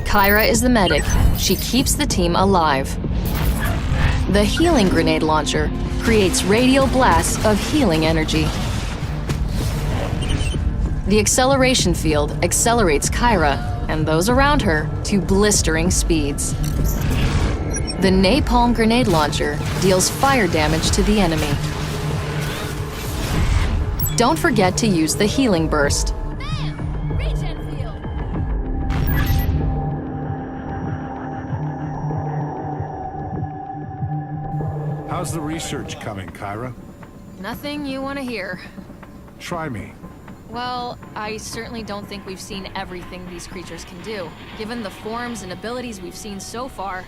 Caira is the medic. She keeps the team alive. The healing grenade launcher creates radial blasts of healing energy. The acceleration field accelerates Caira and those around her to blistering speeds. The napalm grenade launcher deals fire damage to the enemy. Don't forget to use the healing burst. How's the research coming, Caira? Nothing you want to hear. Try me. Well, I certainly don't think we've seen everything these creatures can do. Given the forms and abilities we've seen so far,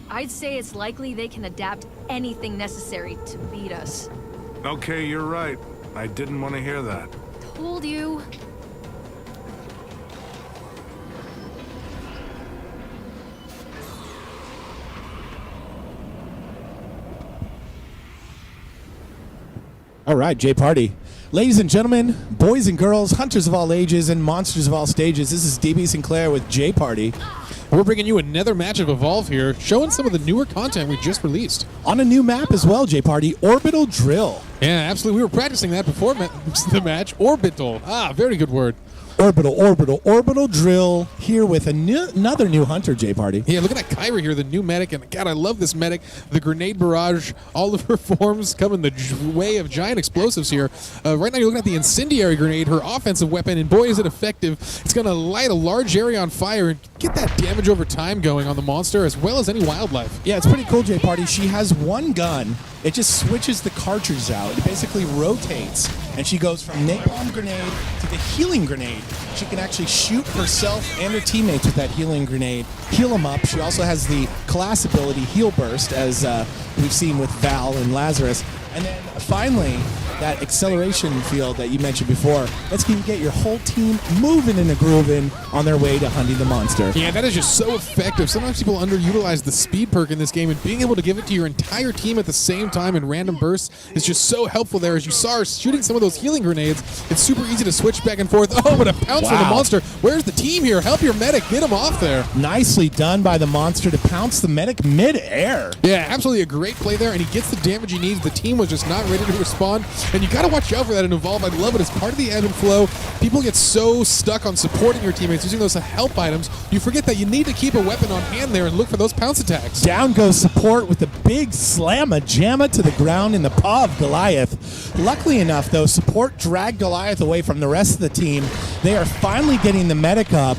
I'd say it's likely they can adapt anything necessary to beat us. Okay, you're right. I didn't want to hear that. Told you. All right, J Party. Ladies and gentlemen, boys and girls, hunters of all ages, and monsters of all stages, this is DB Sinclair with J Party. We're bringing you another match of Evolve here, showing some of the newer content we just released. On a new map as well, J Party, Orbital Drill. Yeah, absolutely. We were practicing that before the match. Orbital. Very good word. Orbital Drill here with another new hunter, J Party. Yeah, look at that Caira here, the new medic, and God, I love this medic. The grenade barrage, all of her forms come in the way of giant explosives here. Right now you're looking at the incendiary grenade, her offensive weapon, and boy is it effective. It's going to light a large area on fire and get that damage over time going on the monster as well as any wildlife. Yeah, it's pretty cool, J Party. She has one gun. It just switches the cartridge out. It basically rotates, and she goes from napalm grenade to the healing grenade. She can actually shoot herself and her teammates with that healing grenade, heal them up. She also has the class ability Heal Burst, as we've seen with Val and Lazarus. And then finally, that acceleration field that you mentioned before, that's going to get your whole team moving and grooving on their way to hunting the monster. Yeah, that is just so effective. Sometimes people underutilize the speed perk in this game, and being able to give it to your entire team at the same time in random bursts is just so helpful there. As you saw her shooting some of those healing grenades, it's super easy to switch back and forth. Oh, but a pounce on the monster. Where's the team here? Help your medic. Get him off there. Nicely done by the monster to pounce the medic mid-air. Yeah, absolutely a great play there, and he gets the damage he needs. The team was just not ready to respond, and you got to watch out for that in Evolve. I love it as part of the ebb and flow. People get so stuck on supporting your teammates, using those help items, you forget that you need to keep a weapon on hand there and look for those pounce attacks. Down goes support with a big slamma-jamma to the ground in the paw of Goliath. Luckily enough, though, support dragged Goliath away from the rest of the team. They are finally getting the medic up.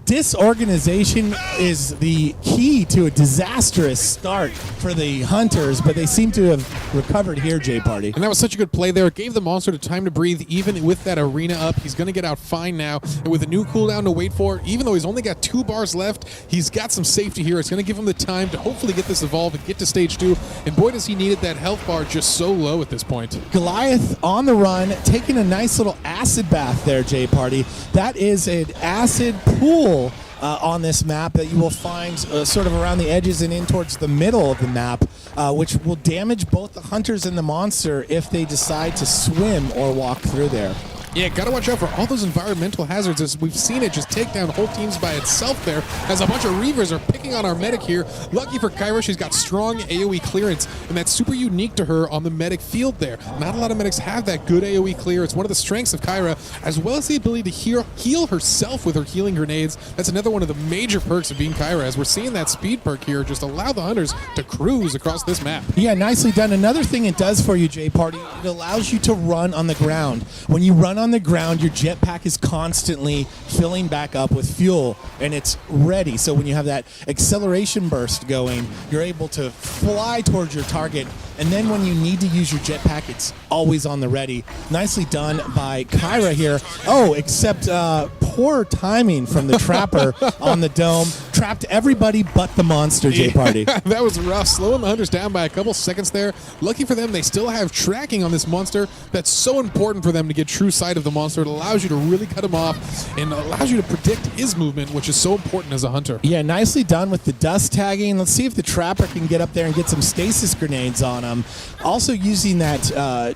Disorganization is the key to a disastrous start for the hunters, but they seem to have recovered here, J Party. And that was such a good play there. It gave the monster the time to breathe, even with that arena up. He's going to get out fine now, and with a new cooldown to wait for, even though he's only got 2 bars left, he's got some safety here. It's going to give him the time to hopefully get this Evolve and get to stage 2, and boy does he need it. That health bar just so low at this point. Goliath on the run, taking a nice little acid bath there, J Party. That is an acid pool on this map that you will find sort of around the edges and in towards the middle of the map, which will damage both the hunters and the monster if they decide to swim or walk through there. Yeah, gotta watch out for all those environmental hazards, as we've seen it just take down whole teams by itself there, as a bunch of Reavers are picking on our medic here. Lucky for Caira, she's got strong AoE clearance, and that's super unique to her on the medic field there. Not a lot of medics have that good AoE clear. It's one of the strengths of Caira, as well as the ability to heal herself with her healing grenades. That's another one of the major perks of being Caira, as we're seeing that speed perk here just allow the hunters to cruise across this map. Yeah, nicely done. Another thing it does for you, J Party, it allows you to run on the ground. When you run on the ground, your jetpack is constantly filling back up with fuel, and it's ready. So when you have that acceleration burst going, you're able to fly towards your target, and then when you need to use your jetpack, it's always on the ready. Nicely done by Caira here. Oh, except poor timing from the trapper on the dome. Trapped everybody but the monster, J Party. That was rough. Slowing the hunters down by a couple seconds there. Lucky for them, they still have tracking on this monster. That's so important for them to get true sight of the monster. It allows you to really cut him off and allows you to predict his movement, which is so important as a hunter. Yeah, nicely done with the dust tagging. Let's see if the trapper can get up there and get some stasis grenades on him. Also using that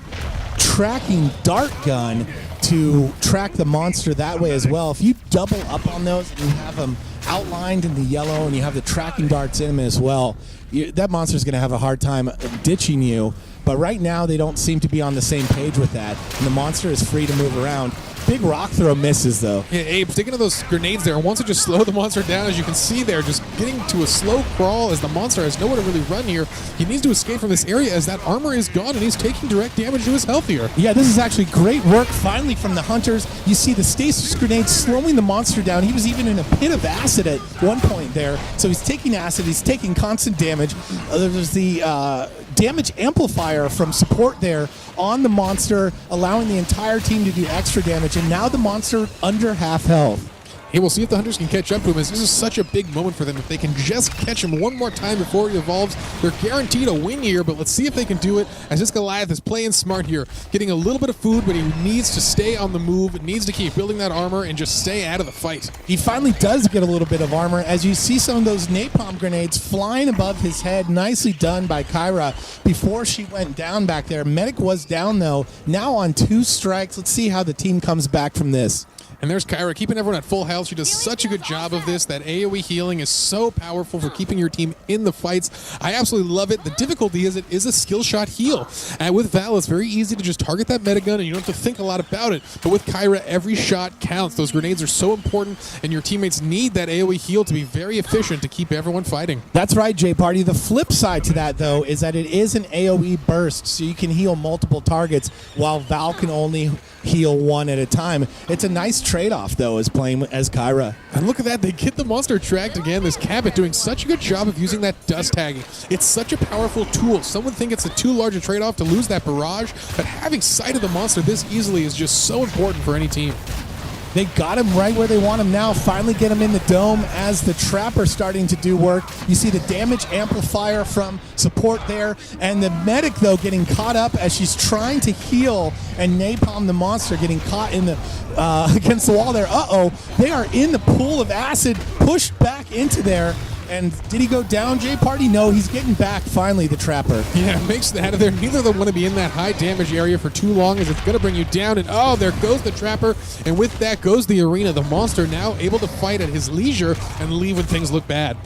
tracking dart gun to track the monster that way as well. If you double up on those and you have them outlined in the yellow and you have the tracking darts in them as well, that monster's going to have a hard time ditching you. But right now, they don't seem to be on the same page with that. And the monster is free to move around. Big rock throw misses, though. Yeah, Abe, sticking to those grenades there, and wants to just slow the monster down, as you can see there, just getting to a slow crawl as the monster has nowhere to really run here. He needs to escape from this area as that armor is gone, and he's taking direct damage to his health here. Yeah, this is actually great work finally from the hunters. You see the stasis grenade slowing the monster down. He was even in a pit of acid at one point there. So he's taking acid, he's taking constant damage. There's the damage amplifier from support there on the monster, allowing the entire team to do extra damage, and now the monster under half health. Hey, we'll see if the hunters can catch up to him, as this is such a big moment for them. If they can just catch him one more time before he evolves, they're guaranteed a win here, but let's see if they can do it, as this Goliath is playing smart here, getting a little bit of food, but he needs to stay on the move, needs to keep building that armor, and just stay out of the fight. He finally does get a little bit of armor, as you see some of those napalm grenades flying above his head. Nicely done by Caira before she went down back there. Medic was down, though, now on 2 strikes. Let's see how the team comes back from this. And there's Caira keeping everyone at full health. She does such a good job of this. That AoE healing is so powerful for keeping your team in the fights. I absolutely love it. The difficulty is it is a skill shot heal. And with Val, it's very easy to just target that metagun and you don't have to think a lot about it. But with Caira, every shot counts. Those grenades are so important, and your teammates need that AoE heal to be very efficient to keep everyone fighting. That's right, J-Party. The flip side to that, though, is that it is an AoE burst, so you can heal multiple targets while Val can only heal one at a time. It's a nice trade-off, though, as playing as Caira. And look at that, they get the monster tracked again. This Cabot doing such a good job of using that dust tagging. It's such a powerful tool. Some would think it's too large a trade-off to lose that barrage, but having sight of the monster this easily is just so important for any team. They got him right where they want him now. Finally get him in the dome as the Trapper starting to do work. You see the damage amplifier from support there. And the medic, though, getting caught up as she's trying to heal and napalm the monster, getting caught in the against the wall there. Uh-oh. They are in the pool of acid, pushed back into there. And did he go down, J-Party? No, he's getting back, finally, the Trapper. Yeah, makes it out of there. Neither of them want to be in that high damage area for too long, as it's going to bring you down. And oh, there goes the Trapper. And with that goes the arena. The monster now able to fight at his leisure and leave when things look bad.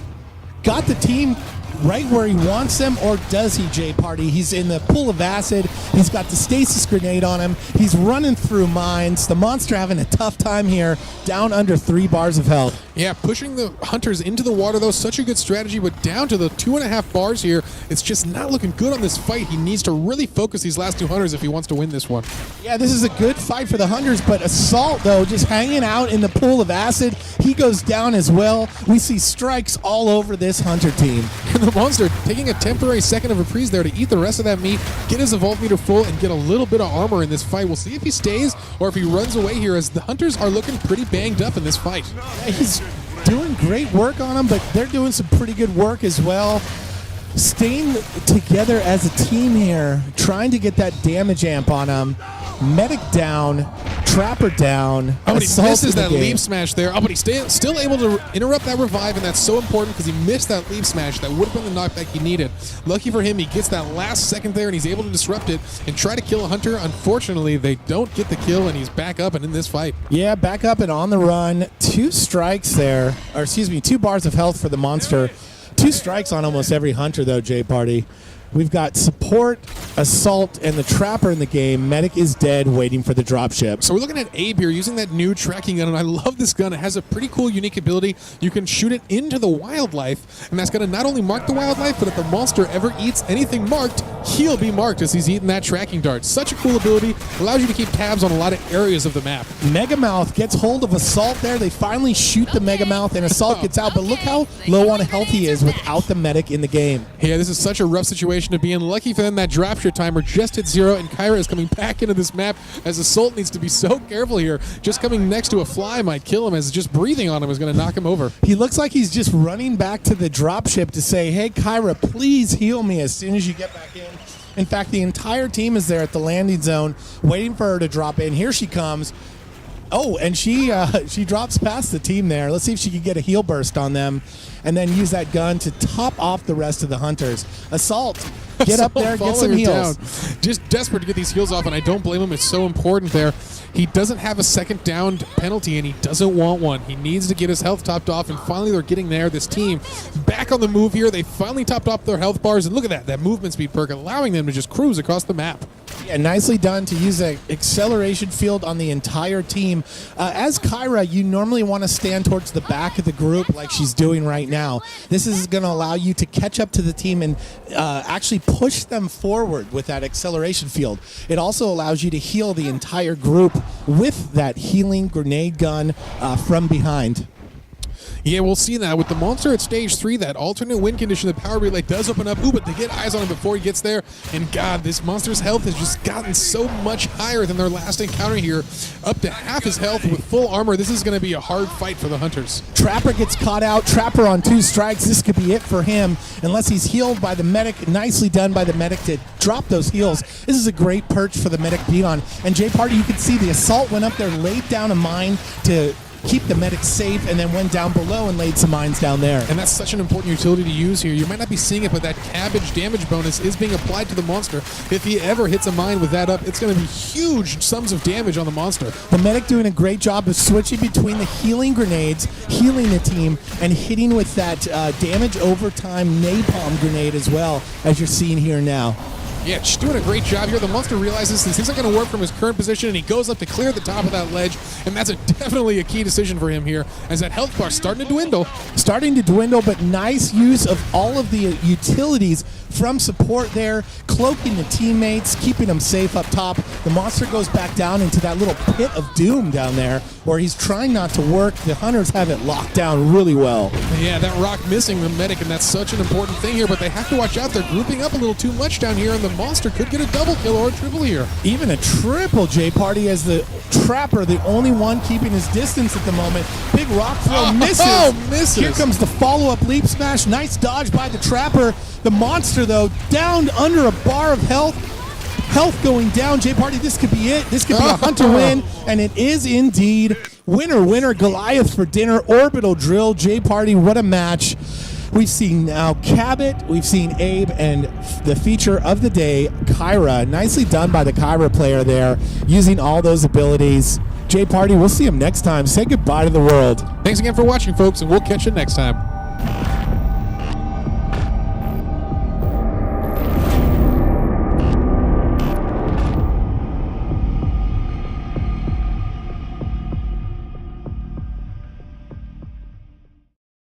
Got the team right where he wants them, or does he, J-Party? He's in the pool of acid. He's got the stasis grenade on him. He's running through mines. The monster having a tough time here, down under 3 bars of health. Yeah, pushing the hunters into the water, though, such a good strategy, but down to the 2.5 bars here, it's just not looking good on this fight. He needs to really focus these last 2 hunters if he wants to win this one. Yeah, this is a good fight for the hunters, but Assault, though, just hanging out in the pool of acid. He goes down as well. We see strikes all over this hunter team. And the monster taking a temporary second of reprise there to eat the rest of that meat, get his evolve meter full, and get a little bit of armor in this fight. We'll see if he stays or if he runs away here, as the hunters are looking pretty banged up in this fight. He's doing great work on them, but they're doing some pretty good work as well. Staying together as a team here, trying to get that damage amp on them. Medic down, Trapper down. Oh, but he misses that leap smash there. Oh, but he's still able to interrupt that revive, and that's so important because he missed that leap smash. That would have been the knockback he needed. Lucky for him, he gets that last second there, and he's able to disrupt it and try to kill a hunter. Unfortunately, they don't get the kill, and he's back up and in this fight. Yeah, back up and on the run. 2 strikes there, or excuse me, 2 bars of health for the monster. 2 strikes on almost every hunter, though, J-Party. We've got Support, Assault, and the Trapper in the game. Medic is dead, waiting for the dropship. So we're looking at Abe here using that new tracking gun, and I love this gun. It has a pretty cool, unique ability. You can shoot it into the wildlife, and that's going to not only mark the wildlife, but if the monster ever eats anything marked, he'll be marked as he's eating that tracking dart. Such a cool ability. Allows you to keep tabs on a lot of areas of the map. Megamouth gets hold of Assault there. They finally shoot the Megamouth, and Assault gets out, but look how low on health he is without the medic in the game. Yeah, this is such a rough situation to be in. Lucky for them, that dropship timer just hit 0, and Caira is coming back into this map, as Assault needs to be so careful here. Just coming next to a fly might kill him, as just breathing on him is going to knock him over. He looks like he's just running back to the dropship to say, hey, Caira, please heal me as soon as you get back in. In fact, the entire team is there at the landing zone waiting for her to drop in. Here she comes. Oh, and she drops past the team there. Let's see if she can get a heal burst on them and then use that gun to top off the rest of the hunters. Assault, get up there, get some heals. Just desperate to get these heals off, and I don't blame him. It's so important there. He doesn't have a second down penalty, and he doesn't want one. He needs to get his health topped off, and finally they're getting there. This team back on the move here. They finally topped off their health bars, and look at that movement speed perk, allowing them to just cruise across the map. Yeah, nicely done to use an acceleration field on the entire team. As Caira, you normally want to stand towards the back of the group like she's doing right now. This is going to allow you to catch up to the team and actually push them forward with that acceleration field. It also allows you to heal the entire group with that healing grenade gun from behind. Yeah, we'll see that. With the monster at stage 3, that alternate win condition, the power relay does open up. Ooh, but they get eyes on him before he gets there. And God, this monster's health has just gotten so much higher than their last encounter here. Up to half his health with full armor. This is going to be a hard fight for the Hunters. Trapper gets caught out. Trapper on 2 strikes. This could be it for him unless he's healed by the medic. Nicely done by the medic to drop those heals. This is a great perch for the medic beat on. And Jay Party, you can see the assault went up there, laid down a mine to keep the medic safe, and then went down below and laid some mines down there. And that's such an important utility to use here. You might not be seeing it, but that cabbage damage bonus is being applied to the monster. If he ever hits a mine with that up, it's going to be huge sums of damage on the monster. The medic doing a great job of switching between the healing grenades, healing the team, and hitting with that damage over time napalm grenade as well, as you're seeing here now. Yeah, she's doing a great job here. The monster realizes this isn't going to work from his current position, and he goes up to clear the top of that ledge, and that's definitely a key decision for him here, as that health bar's starting to dwindle. But nice use of all of the utilities from support there, cloaking the teammates, keeping them safe up top. The monster goes back down into that little pit of doom down there, where he's trying not to work. The Hunters have it locked down really well. Yeah, that rock missing the medic, and that's such an important thing here, but they have to watch out. They're grouping up a little too much down here, and the monster could get a double kill or a triple here. Even a triple, J Party, as the Trapper, the only one keeping his distance at the moment. Big rock throw misses. Misses. Here comes the follow-up leap smash. Nice dodge by the Trapper. The monster, though, down under a bar of health. Health going down. J Party, this could be it. This could be a Hunter win, and it is indeed. Winner, winner, Goliath for dinner. Orbital drill. J Party, what a match. We've seen now Cabot, we've seen Abe, and the feature of the day, Caira. Nicely done by the Caira player there, using all those abilities. J Party, we'll see him next time. Say goodbye to the world. Thanks again for watching, folks, and we'll catch you next time.